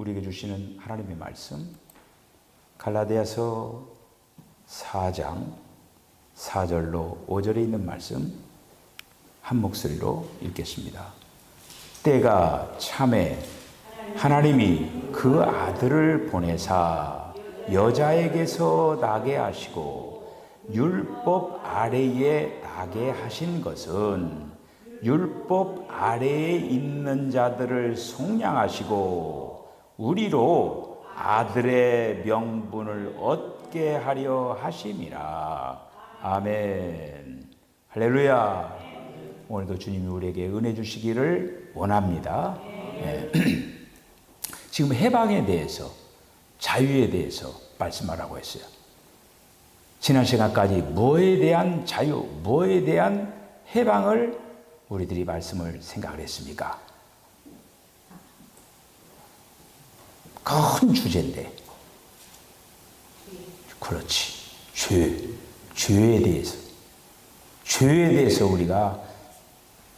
우리에게 주시는 하나님의 말씀, 갈라디아서 4장 4절로 5절에 있는 말씀 한 목소리로 읽겠습니다. 때가 참에 하나님이 그 아들을 보내사 여자에게서 나게 하시고 율법 아래에 나게 하신 것은 율법 아래에 있는 자들을 속량하시고 우리로 아들의 명분을 얻게 하려 하심이라. 아멘. 할렐루야. 오늘도 주님이 우리에게 은혜 주시기를 원합니다. 네. 지금 해방에 대해서, 자유에 대해서 말씀하라고 했어요. 지난 시간까지 뭐에 대한 자유, 뭐에 대한 해방을 우리들이 말씀을 생각을 했습니까? 큰 주제인데. 그렇지. 죄에 대해서 우리가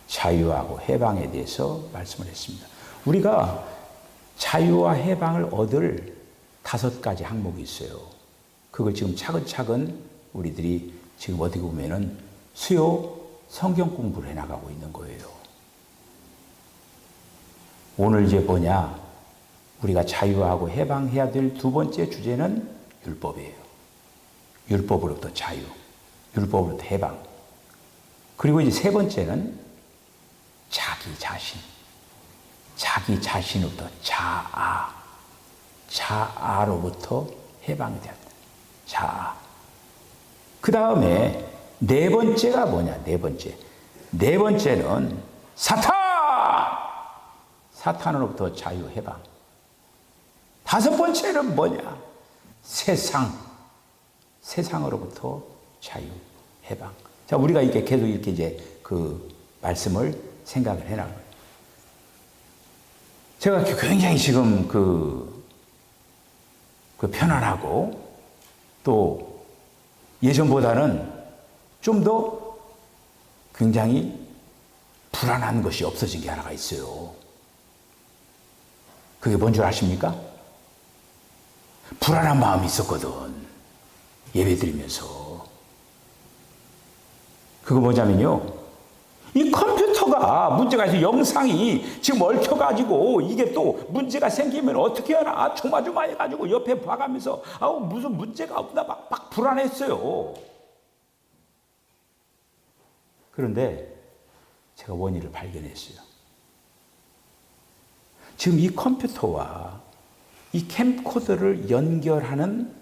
자유하고 해방에 대해서 말씀을 했습니다. 우리가 자유와 해방을 얻을 5가지 항목이 있어요. 그걸 지금 차근차근 우리들이 지금 어떻게 보면은 수요 성경 공부를 해나가고 있는 거예요. 오늘 이제 뭐냐? 우리가 자유하고 해방해야 될 2번째 주제는 율법이에요. 율법으로부터 자유, 율법으로부터 해방. 그리고 이제 3번째는 자기 자신. 자기 자신으로부터 자아로부터 해방이 되었다. 자아. 그 다음에 4번째가 뭐냐? 4번째는 사탄으로부터 자유 해방. 5번째는 뭐냐? 세상으로부터 자유 해방. 자, 우리가 이렇게 계속 이렇게 이제 그 말씀을 생각을 해나가요. 제가 굉장히 지금 그 편안하고 또 예전보다는 좀 더 굉장히 불안한 것이 없어진 게 하나가 있어요. 그게 뭔 줄 아십니까? 불안한 마음이 있었거든. 예배 드리면서. 그거 뭐냐면요. 이 컴퓨터가 문제가 있어요. 영상이 지금 얽혀가지고 이게 또 문제가 생기면 어떻게 하나 조마조마해가지고 옆에 봐가면서 무슨 문제가 없나 막 불안했어요. 그런데 제가 원인을 발견했어요. 지금 이 컴퓨터와 이 캠코더를 연결하는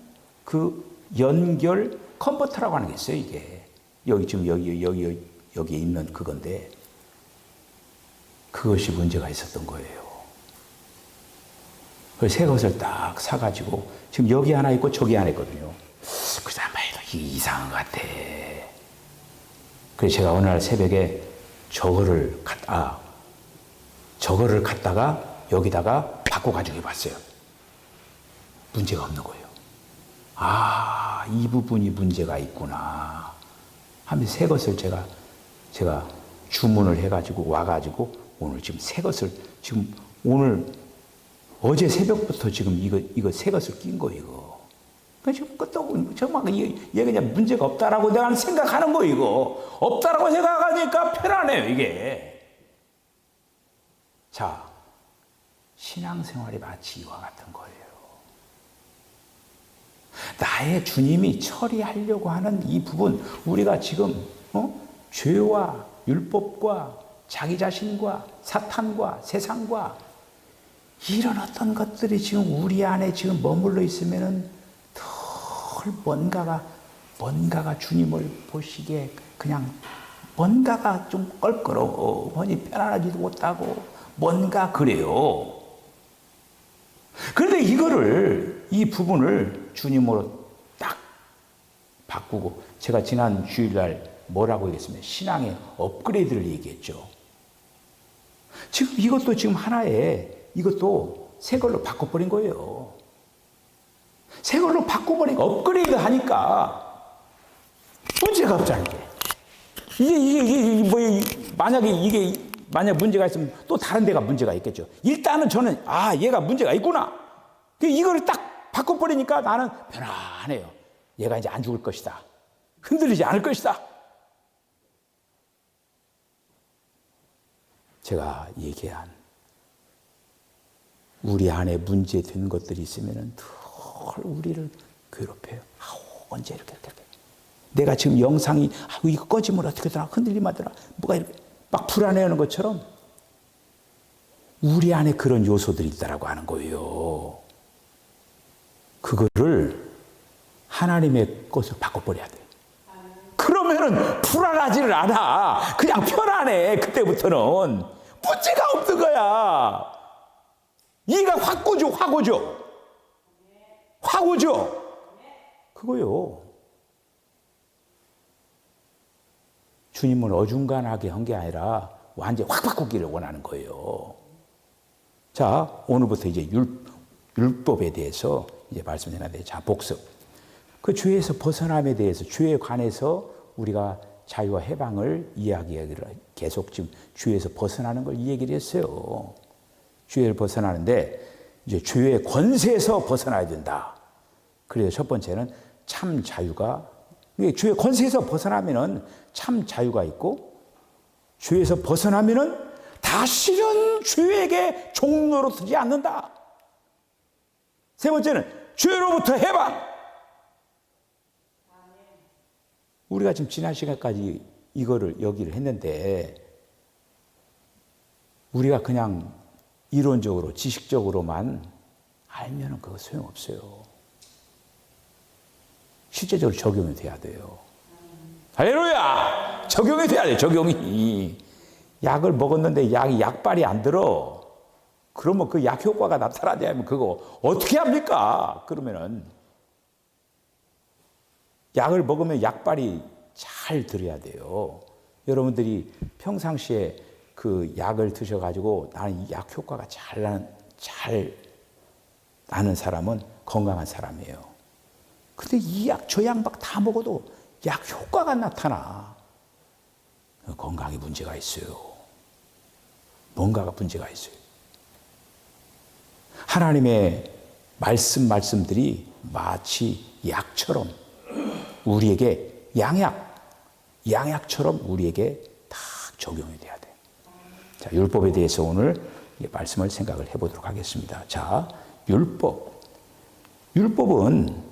그 연결 컨버터라고 하는 게 있어요, 이게. 여기에 있는 그건데, 그것이 문제가 있었던 거예요. 그래서 새 것을 딱 사가지고, 지금 여기 하나 있고 저기 하나 있거든요. 그래서 한번 해도 이게 이상한 것 같아. 그래서 제가 어느 날 새벽에 저거를 갖다가 여기다가 바꿔가지고 해봤어요. 문제가 없는 거예요. 이 부분이 문제가 있구나 하면서 새 것을 제가 주문을 해가지고 와가지고 오늘 지금 새 것을 지금 어제 새벽부터 지금 이거 새 것을 낀 거예요, 이거. 지금 끝도 정말 얘가 그냥 문제가 없다라고 내가 생각하는 거예요, 이거. 없다라고 생각하니까 편하네요, 이게. 자, 신앙생활이 마치 이와 같은 거예요. 나의 주님이 처리하려고 하는 이 부분, 우리가 지금 죄와 율법과 자기 자신과 사탄과 세상과 이런 어떤 것들이 지금 우리 안에 지금 머물러 있으면은 덜 뭔가가 주님을 보시기에 그냥 뭔가가 좀 껄끄러우니 편안하지도 못하고 뭔가 그래요. 그런데 이 부분을 주님으로 딱 바꾸고, 제가 지난 주일날 뭐라고 얘기했습니까? 신앙의 업그레이드를 얘기했죠. 지금 이것도 지금 이것도 새 걸로 바꿔버린 거예요. 새 걸로 바꿔버리니까 업그레이드 하니까 문제가 없잖아요. 이게 만약에 이게 만약 문제가 있으면 또 다른 데가 문제가 있겠죠. 일단은 저는 얘가 문제가 있구나. 이걸 딱 바꿔버리니까 나는 편안해요. 얘가 이제 안 죽을 것이다. 흔들리지 않을 것이다. 제가 얘기한 우리 안에 문제된 것들이 있으면 늘 우리를 괴롭혀요. 언제 이렇게. 내가 지금 영상이 이거 꺼지면 어떻게 되나, 흔들리면 되나, 뭐가 이렇게 막 불안해하는 것처럼 우리 안에 그런 요소들이 있다라고 하는 거예요. 그거를 하나님의 것을 바꿔버려야 돼. 그러면은 불안하지를 않아. 그냥 편안해. 그때부터는 문제가 없는 거야. 이가 확 오죠. 그거요. 주님은 어중간하게 한 게 아니라 완전히 확 바꾸기를 원하는 거예요. 자, 오늘부터 이제 율법에 대해서 이제 말씀드리는데, 자, 복습. 그 죄에서 벗어남에 대해서, 죄에 관해서 우리가 자유와 해방을 이야기하기를 계속 지금 죄에서 벗어나는 걸 얘기를 했어요. 죄를 벗어나는데, 이제 죄의 권세에서 벗어나야 된다. 그래서 첫 번째는 참 자유가, 죄의 권세에서 벗어나면은 참 자유가 있고, 죄에서 벗어나면은 다시는 죄에게 종노릇하지 않는다. 세 번째는 죄로부터 해방. 우리가 지금 지난 시간까지 이거를 여기를 했는데, 우리가 그냥 이론적으로 지식적으로만 알면은 그거 소용없어요. 실제적으로 적용이 돼야 돼요. 할렐루야! 적용이 돼야 돼요. 적용이. 약을 먹었는데 약발이 안 들어. 그러면 그 약 효과가 나타나지 않으면 그거 어떻게 합니까? 그러면은 약을 먹으면 약발이 잘 들어야 돼요. 여러분들이 평상시에 그 약을 드셔가지고 나는 이 약 효과가 잘 나는 사람은 건강한 사람이에요. 근데 이 약, 저 약 막 다 먹어도 약 효과가 나타나. 건강에 문제가 있어요. 뭔가가 문제가 있어요. 하나님의 말씀들이 마치 약처럼 우리에게 양약처럼 우리에게 다 적용이 돼야 돼. 자, 율법에 대해서 오늘 말씀을 생각을 해보도록 하겠습니다. 자, 율법은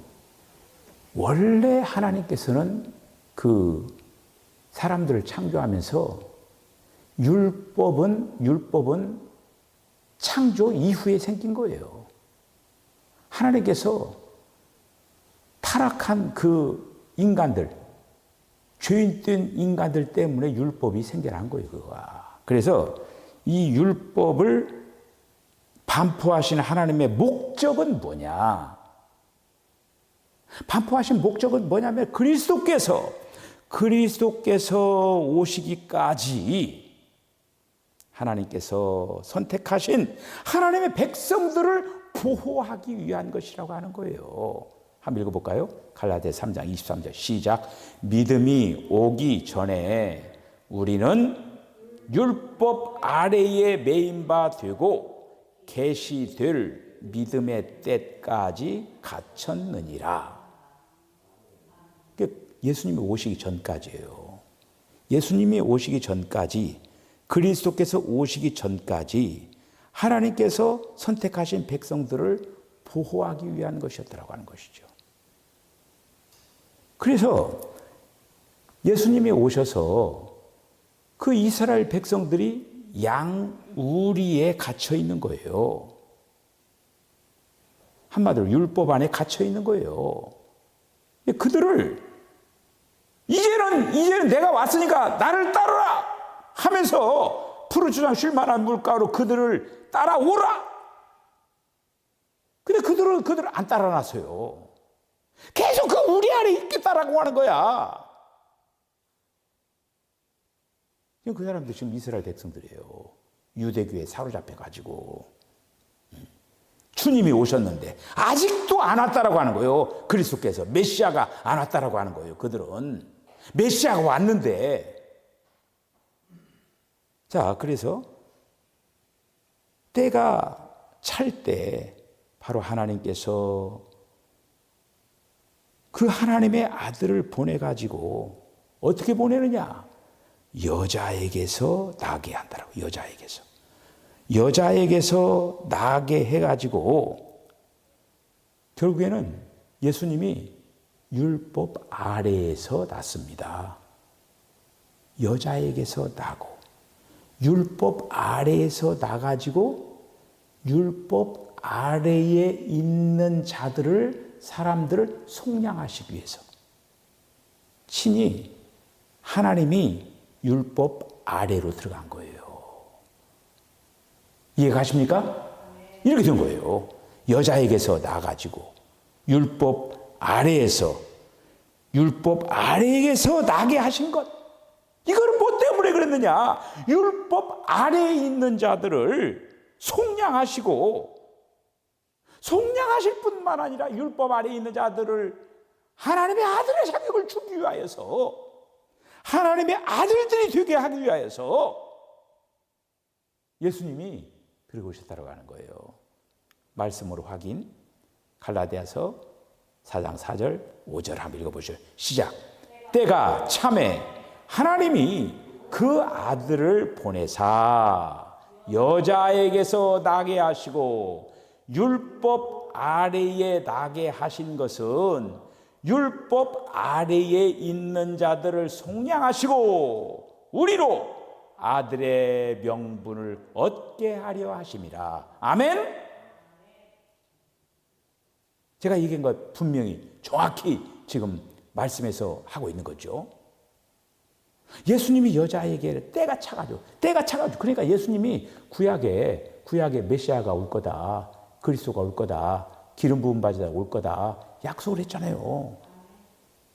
원래 하나님께서는 그 사람들을 창조하면서 율법은 창조 이후에 생긴 거예요. 하나님께서 타락한 그 인간들, 죄인된 인간들 때문에 율법이 생겨난 거예요, 그거가. 그래서 이 율법을 반포하신 하나님의 목적은 뭐냐? 반포하신 목적은 뭐냐면 그리스도께서 오시기까지 하나님께서 선택하신 하나님의 백성들을 보호하기 위한 것이라고 하는 거예요. 한번 읽어볼까요? 갈라디아 3장 23절 시작. 믿음이 오기 전에 우리는 율법 아래에 매인 바 되고 계시될 믿음의 때까지 갇혔느니라. 예수님이 오시기 전까지예요. 예수님이 오시기 전까지, 그리스도께서 오시기 전까지 하나님께서 선택하신 백성들을 보호하기 위한 것이었다고 하는 것이죠. 그래서 예수님이 오셔서 그 이스라엘 백성들이 양우리에 갇혀 있는 거예요. 한마디로 율법 안에 갇혀 있는 거예요. 그들을 이제는 내가 왔으니까 나를 따르라 하면서 푸르주장 쉴만한 물가로 그들을 따라오라. 근데 그들을 안 따라놨어요. 계속 그 우리 안에 있겠다라고 하는 거야. 지금 그 사람들 지금 이스라엘 백성들이에요. 유대교에 사로잡혀가지고 주님이 오셨는데 아직도 안 왔다라고 하는 거예요. 그리스도께서 메시아가 안 왔다라고 하는 거예요. 그들은 메시아가 왔는데 자, 그래서 때가 찰 때 바로 하나님께서 그 하나님의 아들을 보내가지고 어떻게 보내느냐? 여자에게서 나게 한다라고. 여자에게서 나게 해가지고 결국에는 예수님이 율법 아래에서 났습니다. 여자에게서 나고 율법 아래에서 나가지고 율법 아래에 있는 사람들을 속량하시기 위해서 친히 하나님이 율법 아래로 들어간 거예요. 이해가십니까? 이렇게 된 거예요. 여자에게서 나가지고 율법 아래에서 나게 하신 것. 이거는 뭐 때문에 그랬느냐? 율법 아래에 있는 자들을 속량하실 뿐만 아니라 율법 아래에 있는 자들을 하나님의 아들의 자격을 주기 위하여서, 하나님의 아들들이 되게 하기 위하여서 예수님이 그러고 오셨다고 하는 거예요. 말씀으로 확인. 갈라디아서 4장 4절 5절 한번 읽어보시죠. 시작. 때가 참에 하나님이 그 아들을 보내사 여자에게서 나게 하시고 율법 아래에 나게 하신 것은 율법 아래에 있는 자들을 속량하시고 우리로 아들의 명분을 얻게 하려 하심이라. 아멘? 제가 얘기한 것 분명히 정확히 지금 말씀에서 하고 있는 거죠. 예수님이 여자에게 때가 차가지고 그러니까 예수님이 구약에 메시아가 올 거다, 그리스도가 올 거다, 기름 부음 받으다 올 거다 약속을 했잖아요.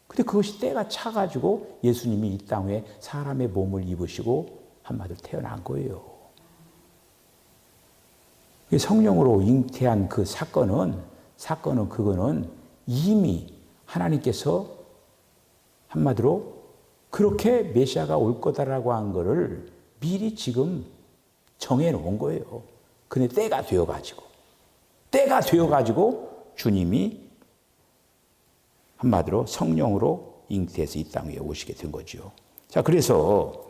근데 그것이 때가 차가지고 예수님이 이 땅에 사람의 몸을 입으시고 한마디로 태어난 거예요. 성령으로 잉태한 그 사건은 그거는 이미 하나님께서 한마디로 그렇게 메시아가 올 거다라고 한 거를 미리 지금 정해놓은 거예요. 근데 때가 되어가지고 주님이 한마디로 성령으로 잉태해서 이 땅 위에 오시게 된 거죠. 자, 그래서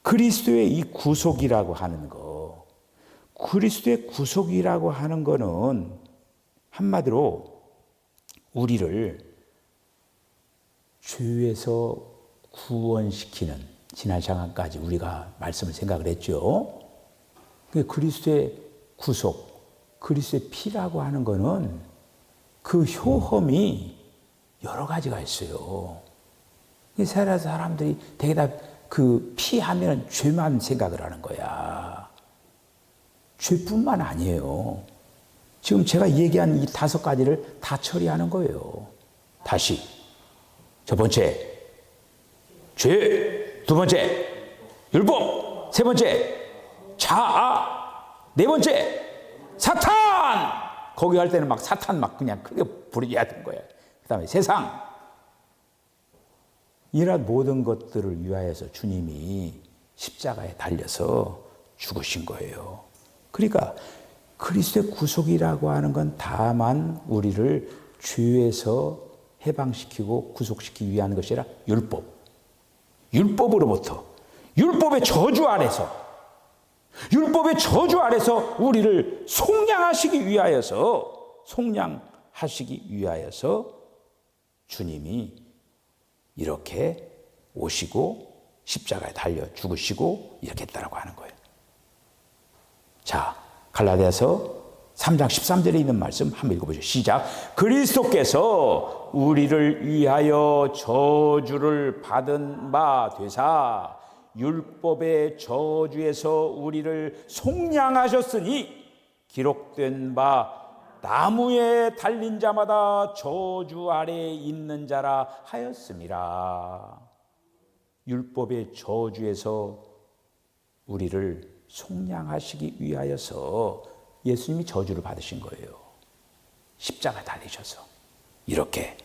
그리스도의 이 구속이라고 하는 거는 한마디로 우리를 죄에서 구원시키는, 지난 시간까지 우리가 말씀을 생각을 했죠. 그리스도의 구속, 그리스도의 피라고 하는 거는 그 효험이 여러 가지가 있어요. 살아서 사람들이 되게 다 그 피하면 죄만 생각을 하는 거야. 죄뿐만 아니에요. 지금 제가 얘기한 이 5가지를 다 처리하는 거예요. 다시. 첫 번째, 죄. 두 번째, 율법. 세 번째, 자아. 네 번째, 사탄. 거기 할 때는 막 사탄 막 그냥 크게 부르게 하는 거야. 그 다음에 세상. 이런 모든 것들을 위하여서 주님이 십자가에 달려서 죽으신 거예요. 그러니까 그리스도의 구속이라고 하는 건 다만 우리를 죄에서 해방시키고 구속시키기 위한 것이 아니라 율법으로부터, 율법의 저주 아래서 우리를 속량하시기 위하여서 주님이 이렇게 오시고 십자가에 달려 죽으시고 이렇게 했다라고 하는 거예요. 자, 갈라디아서 3장 13절에 있는 말씀 한번 읽어보죠. 시작. 그리스도께서 우리를 위하여 저주를 받은 바 되사 율법의 저주에서 우리를 속량하셨으니 기록된 바 나무에 달린 자마다 저주 아래에 있는 자라 하였음이라. 율법의 저주에서 우리를 속량하시기 위하여서 예수님이 저주를 받으신 거예요. 십자가 달리셔서 이렇게.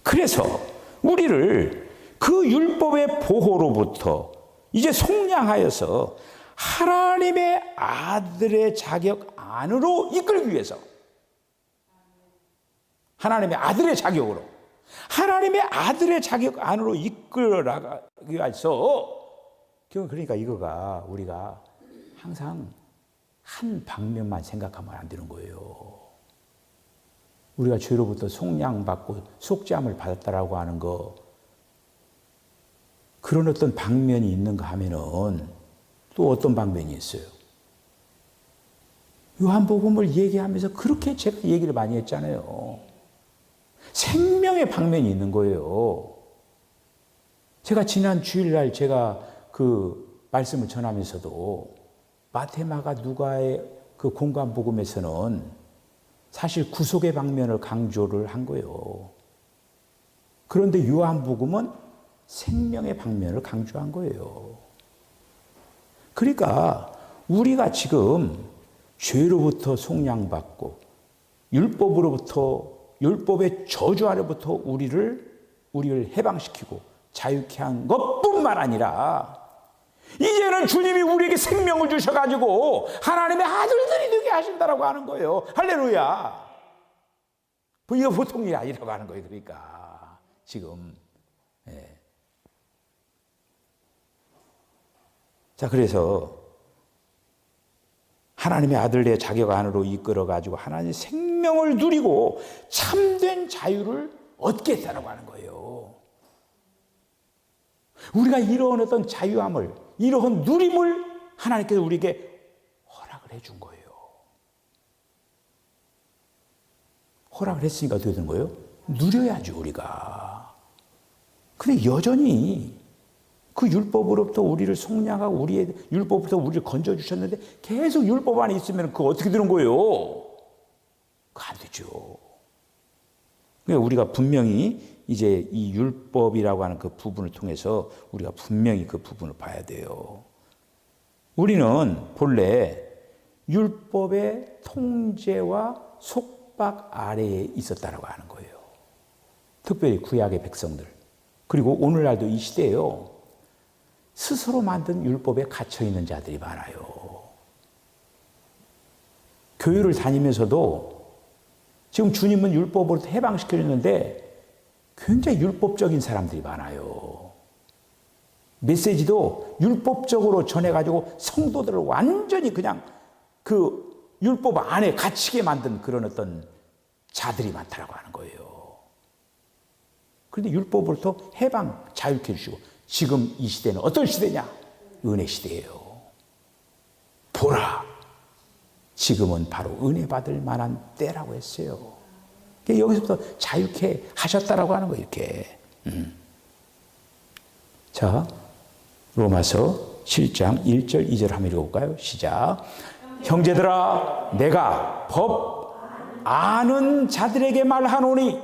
그래서 우리를 그 율법의 보호로부터 이제 속량하여서 하나님의 아들의 자격 안으로 이끌기 위해서, 하나님의 아들의 자격으로, 하나님의 아들의 자격 안으로 이끌어 나가기 위해서, 그러니까 이거가 우리가 항상 한 방면만 생각하면 안 되는 거예요. 우리가 죄로부터 속량받고 속죄함을 받았다라고 하는 거, 그런 어떤 방면이 있는가 하면은 또 어떤 방면이 있어요? 요한복음을 얘기하면서 그렇게 제가 얘기를 많이 했잖아요. 생명의 방면이 있는 거예요. 제가 지난 주일날 제가 그 말씀을 전하면서도 마태, 마가, 누가의 그 공간 복음에서는 사실 구속의 방면을 강조를 한 거예요. 그런데 요한복음은 생명의 방면을 강조한 거예요. 그러니까 우리가 지금 죄로부터 속량받고 율법의 저주 아래부터 우리를 해방시키고 자유케 한 것뿐만 아니라 이제는 주님이 우리에게 생명을 주셔가지고 하나님의 아들들이 되게 하신다라고 하는 거예요. 할렐루야. 이거 보통 일이 아니라고 하는 거예요. 그러니까 지금. 예. 자, 그래서 하나님의 아들의 자격 안으로 이끌어가지고 하나님의 생명을 누리고 참된 자유를 얻겠다라고 하는 거예요. 우리가 이러한 어떤 자유함을, 이러한 누림을 하나님께서 우리에게 허락을 해준 거예요. 허락을 했으니까 어떻게 되는 거예요? 누려야죠, 우리가. 근데 여전히 그 율법으로부터 우리를 속량하고 우리의 율법부터 우리를 건져주셨는데 계속 율법 안에 있으면 그거 어떻게 되는 거예요? 그거 안 되죠. 그러니까 우리가 분명히 이제 이 율법이라고 하는 그 부분을 통해서 우리가 분명히 그 부분을 봐야 돼요. 우리는 본래 율법의 통제와 속박 아래에 있었다라고 하는 거예요. 특별히 구약의 백성들. 그리고 오늘날도 이 시대에요. 스스로 만든 율법에 갇혀있는 자들이 많아요. 교회를 다니면서도 지금 주님은 율법으로 해방시켜줬는데 굉장히 율법적인 사람들이 많아요. 메시지도 율법적으로 전해가지고 성도들을 완전히 그냥 그 율법 안에 갇히게 만든 그런 어떤 자들이 많다라고 하는 거예요. 그런데 율법으로부터 해방, 자유케 해주시고 지금 이 시대는 어떤 시대냐? 은혜 시대예요. 보라, 지금은 바로 은혜 받을 만한 때라고 했어요. 여기서부터 자유케 하셨다라고 하는 거예요. 이렇게. 자, 로마서 7장 1절 2절 한번 읽어볼까요? 시작. 형제들아, 내가 법 아는 자들에게 말하노니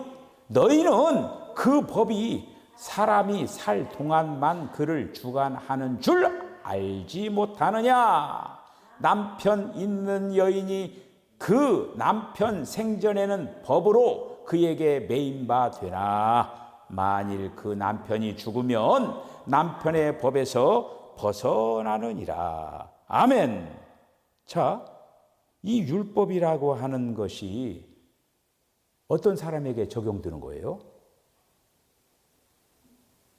너희는 그 법이 사람이 살 동안만 그를 주관하는 줄 알지 못하느냐? 남편 있는 여인이 그 남편 생전에는 법으로 그에게 매인 바 되나? 만일 그 남편이 죽으면 남편의 법에서 벗어나느니라. 아멘. 자, 이 율법이라고 하는 것이 어떤 사람에게 적용되는 거예요?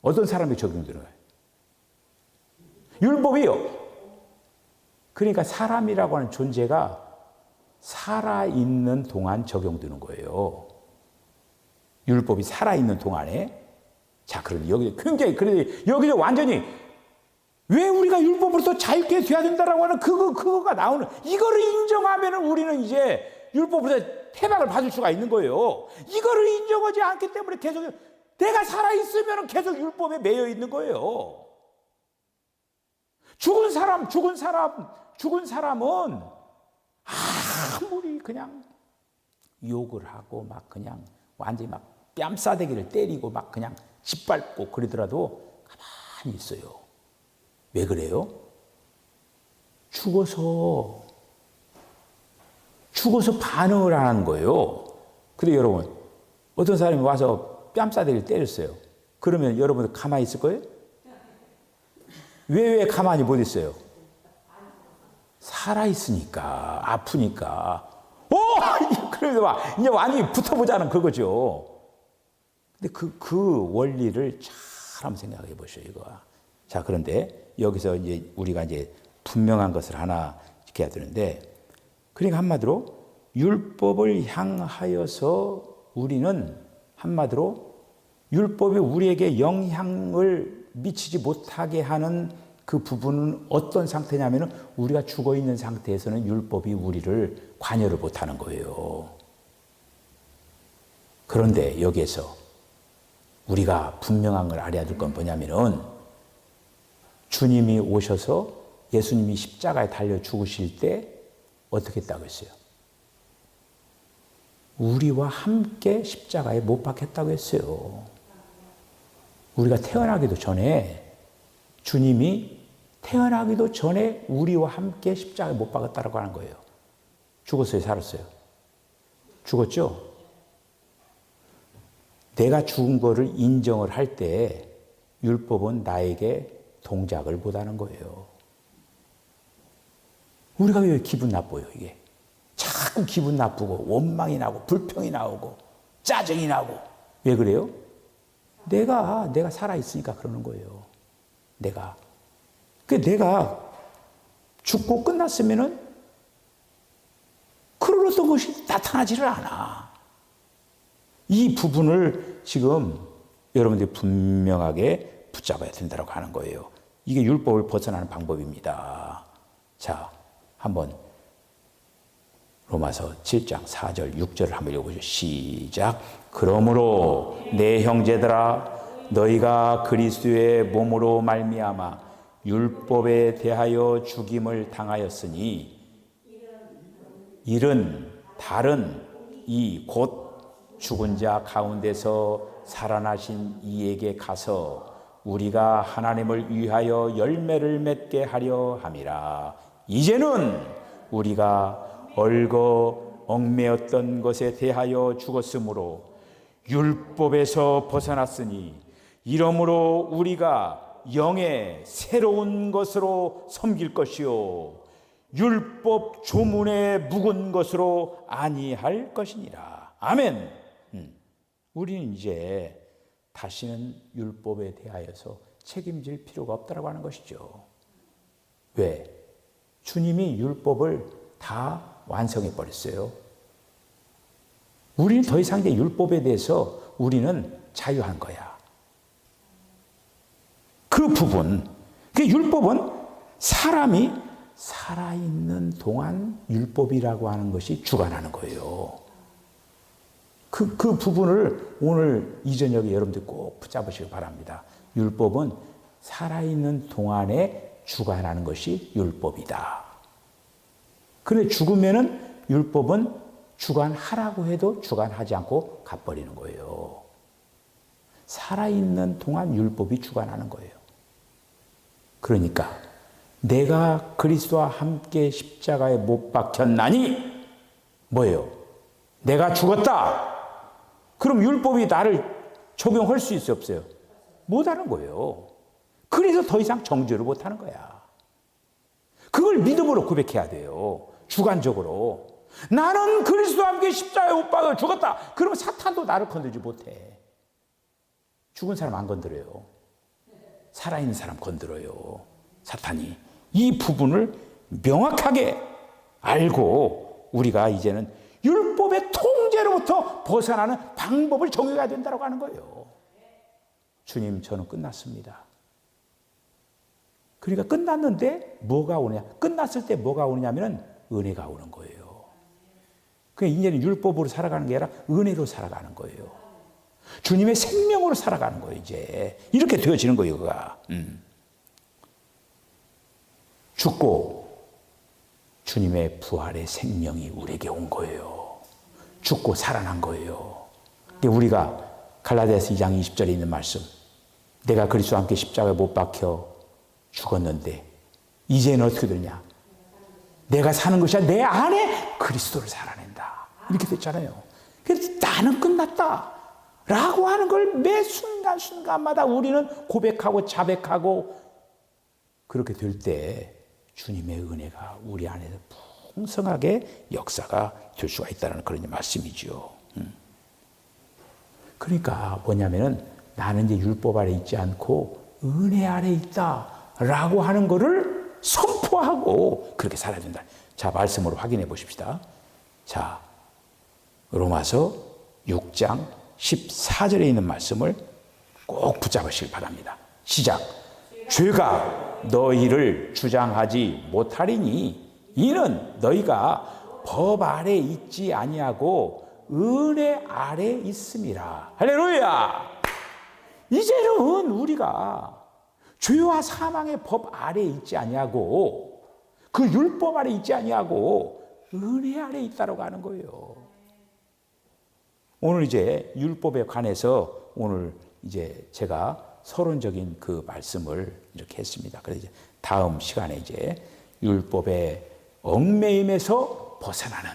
어떤 사람에게 적용되는 거예요? 율법이요. 그러니까 사람이라고 하는 존재가 살아있는 동안 적용되는 거예요. 율법이 살아있는 동안에. 자, 그럼 여기 굉장히, 그런데 여기서 완전히 왜 우리가 율법으로서 자유케 돼야 된다라고 하는 그거가 나오는, 이거를 인정하면 우리는 이제 율법으로서 해방을 받을 수가 있는 거예요. 이거를 인정하지 않기 때문에 계속 내가 살아있으면 계속 율법에 매여 있는 거예요. 죽은 사람은 아무리 그냥 욕을 하고 막 그냥 완전히 막 뺨싸대기를 때리고 막 그냥 짓밟고 그러더라도 가만히 있어요. 왜 그래요? 죽어서 반응을 안 하는 거예요. 근데 여러분, 어떤 사람이 와서 뺨싸대기를 때렸어요. 그러면 여러분 가만히 있을 거예요? 왜 가만히 못 있어요? 살아있으니까, 아프니까. 그래서 막, 이제 완전히 붙어보자는 그거죠. 근데 그 원리를 잘 한번 생각해 보셔요, 이거. 자, 그런데 여기서 이제 우리가 이제 분명한 것을 하나 지켜야 되는데, 그러니까 한마디로 율법을 향하여서 우리는 한마디로 율법이 우리에게 영향을 미치지 못하게 하는 그 부분은 어떤 상태냐면은 우리가 죽어 있는 상태에서는 율법이 우리를 관여를 못하는 거예요. 그런데 여기에서 우리가 분명한 걸 알아야 될 건 뭐냐면은 주님이 오셔서 예수님이 십자가에 달려 죽으실 때 어떻게 했다고 했어요? 우리와 함께 십자가에 못 박혔다고 했어요. 우리가 태어나기도 전에 주님이 태어나기도 전에 우리와 함께 십자가에 못 박았다고 하는 거예요. 죽었어요? 살았어요? 죽었죠? 내가 죽은 거를 인정을 할 때 율법은 나에게 동작을 못하는 거예요. 우리가 왜 기분 나빠요, 이게? 자꾸 기분 나쁘고 원망이 나고 불평이 나오고 짜증이 나고. 왜 그래요? 내가 살아있으니까 그러는 거예요. 내가 죽고 끝났으면은 그런 어떤 것이 나타나지를 않아. 이 부분을 지금 여러분들이 분명하게 붙잡아야 된다고 하는 거예요. 이게 율법을 벗어나는 방법입니다. 자, 한번 로마서 7장 4절 6절을 한번 읽어보죠. 시작. 그러므로 내 형제들아 너희가 그리스도의 몸으로 말미암아 율법에 대하여 죽임을 당하였으니 이는 다른 이 곧 죽은 자 가운데서 살아나신 이에게 가서 우리가 하나님을 위하여 열매를 맺게 하려 함이라. 이제는 우리가 얽어 얽매였던 것에 대하여 죽었으므로 율법에서 벗어났으니 이러므로 우리가 영의 새로운 것으로 섬길 것이요 율법 조문에 묵은 것으로 아니할 것이니라. 아멘. 우리는 이제 다시는 율법에 대하여서 책임질 필요가 없다고 하는 것이죠. 왜? 주님이 율법을 다 완성해 버렸어요. 우리는 더 이상 이제 율법에 대해서 우리는 자유한 거야. 그 부분, 그 율법은 사람이 살아있는 동안 율법이라고 하는 것이 주관하는 거예요. 그 부분을 오늘 이 저녁에 여러분들 꼭 붙잡으시기 바랍니다. 율법은 살아있는 동안에 주관하는 것이 율법이다. 그런데 죽으면은 율법은 주관하라고 해도 주관하지 않고 가버리는 거예요. 살아있는 동안 율법이 주관하는 거예요. 그러니까 내가 그리스도와 함께 십자가에 못 박혔나니 뭐예요? 내가 죽었다. 그럼 율법이 나를 적용할 수 있어요, 없어요? 못하는 거예요. 그래서 더 이상 정죄를 못하는 거야. 그걸 믿음으로 고백해야 돼요. 주관적으로. 나는 그리스도와 함께 십자가에 못 박혀 죽었다. 그러면 사탄도 나를 건들지 못해. 죽은 사람 안 건드려요. 살아있는 사람 건드려요. 사탄이. 이 부분을 명확하게 알고 우리가 이제는 율법의 통제로부터 벗어나는 방법을 정해야 된다고 하는 거예요. 주님, 저는 끝났습니다. 그러니까 끝났는데 뭐가 오느냐? 끝났을 때 뭐가 오느냐면 은혜가 오는 거예요. 그러니까 이제는 율법으로 살아가는 게 아니라 은혜로 살아가는 거예요. 주님의 생명으로 살아가는 거예요, 이제. 이렇게 되어지는 거예요, 그가. 죽고 주님의 부활의 생명이 우리에게 온 거예요. 죽고 살아난 거예요. 우리가 갈라디아서 2장 20절에 있는 말씀. 내가 그리스도와 함께 십자가에 못 박혀 죽었는데 이제는 어떻게 되냐? 내가 사는 것이 아니라 내 안에 그리스도를 살아낸다. 이렇게 됐잖아요. 그래서 나는 끝났다. 라고 하는 걸 매 순간순간마다 우리는 고백하고 자백하고 그렇게 될 때 주님의 은혜가 우리 안에서 풍성하게 역사가 될 수가 있다는 그런 말씀이죠. 그러니까 뭐냐면은 나는 이제 율법 아래 있지 않고 은혜 아래 있다라고 하는 거를 선포하고 그렇게 살아야 된다. 자, 말씀으로 확인해 보십시다. 자, 로마서 6장 14절에 있는 말씀을 꼭 붙잡으시길 바랍니다. 시작. 죄가 너희를 주장하지 못하리니 이는 너희가 법 아래 있지 아니하고 은혜 아래 있음이라. 할렐루야. 이제는 우리가 죄와 사망의 법 아래 있지 아니하고 그 율법 아래 있지 아니하고 은혜 아래 있다라고 하는 거예요. 오늘 이제 율법에 관해서 오늘 이제 제가 서론적인 그 말씀을 이렇게 했습니다. 그래서 이제 다음 시간에 이제 율법의 얽매임에서 벗어나는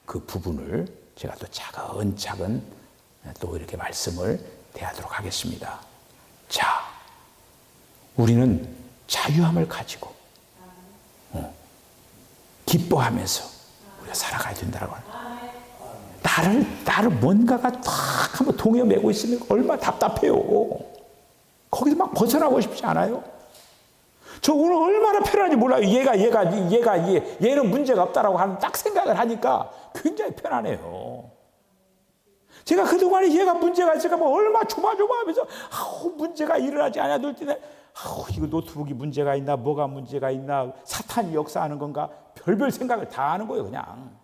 그 부분을 제가 또 차근차근 또 이렇게 말씀을 대하도록 하겠습니다. 자, 우리는 자유함을 가지고 기뻐하면서 우리가 살아가야 된다고 합니다. 나를 뭔가가 탁 한번 동여 매고 있으면 얼마나 답답해요. 거기서 막 벗어나고 싶지 않아요? 저 오늘 얼마나 편한지 몰라요. 얘는 문제가 없다라고 하는 딱 생각을 하니까 굉장히 편하네요. 제가 그동안에 얘가 문제가 있을까 뭐 얼마나 조마조마하면서 문제가 일어나지 않아둘 때는 이거 노트북이 문제가 있나 뭐가 문제가 있나 사탄이 역사하는 건가 별별 생각을 다 하는 거예요. 그냥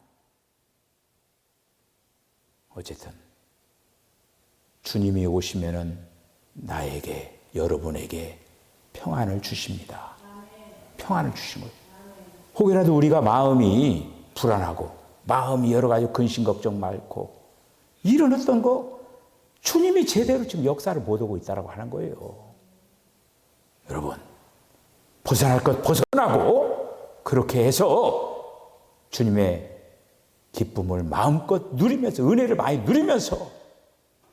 어쨌든 주님이 오시면은 나에게 여러분에게 평안을 주십니다. 평안을 주신 거예요. 혹여라도 우리가 마음이 불안하고 마음이 여러 가지 근심 걱정 많고 이런 어떤 거 주님이 제대로 지금 역사를 못 하고 있다라고 하는 거예요. 여러분 벗어날 것 벗어나고 그렇게 해서 주님의 기쁨을 마음껏 누리면서 은혜를 많이 누리면서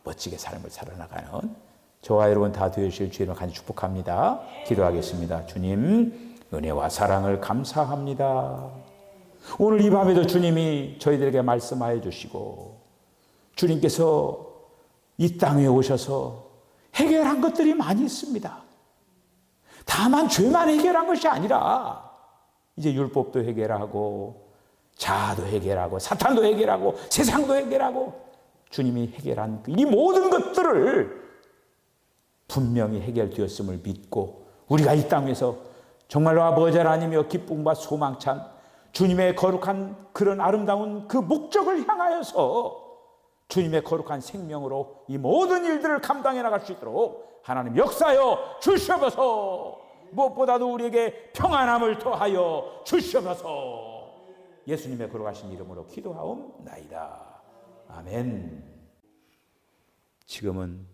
멋지게 삶을 살아나가는 저와 여러분 다 되실 주님을 간절히 축복합니다. 기도하겠습니다. 주님 은혜와 사랑을 감사합니다. 오늘 이 밤에도 주님이 저희들에게 말씀하여 주시고 주님께서 이 땅에 오셔서 해결한 것들이 많이 있습니다. 다만 죄만 해결한 것이 아니라 이제 율법도 해결하고 자아도 해결하고 사탄도 해결하고 세상도 해결하고 주님이 해결한 이 모든 것들을 분명히 해결되었음을 믿고 우리가 이 땅에서 정말로 아버지 하나님이여 기쁨과 소망찬 주님의 거룩한 그런 아름다운 그 목적을 향하여서 주님의 거룩한 생명으로 이 모든 일들을 감당해 나갈 수 있도록 하나님 역사하여 주시옵소서. 무엇보다도 우리에게 평안함을 더하여 주시옵소서. 예수님의 거룩하신 이름으로 기도하옵나이다. 아멘. 지금은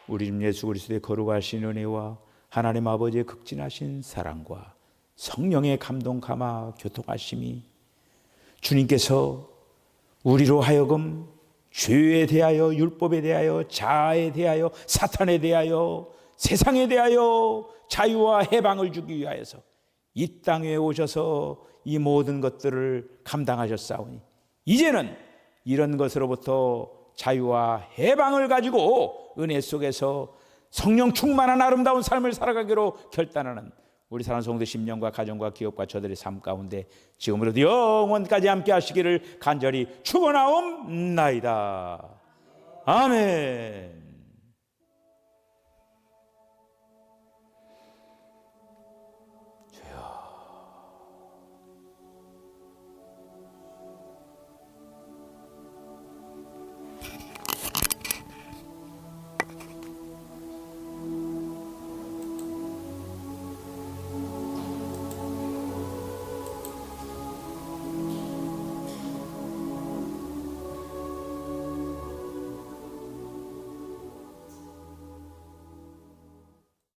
우리 주 예수 그리스도의 거룩하신 은혜와 하나님 아버지의 극진하신 사랑과 성령의 감동 감화 교통하심이 주님께서 우리로 하여금 죄에 대하여 율법에 대하여 자아에 대하여 사탄에 대하여 세상에 대하여 자유와 해방을 주기 위하여서 이 땅에 오셔서 이 모든 것들을 감당하셨사오니 이제는 이런 것으로부터 자유와 해방을 가지고 은혜 속에서 성령 충만한 아름다운 삶을 살아가기로 결단하는 우리 사랑하는 성도 심령과 가정과 기업과 저들의 삶 가운데 지금으로도 영원까지 함께 하시기를 간절히 축원하옵나이다. 아멘.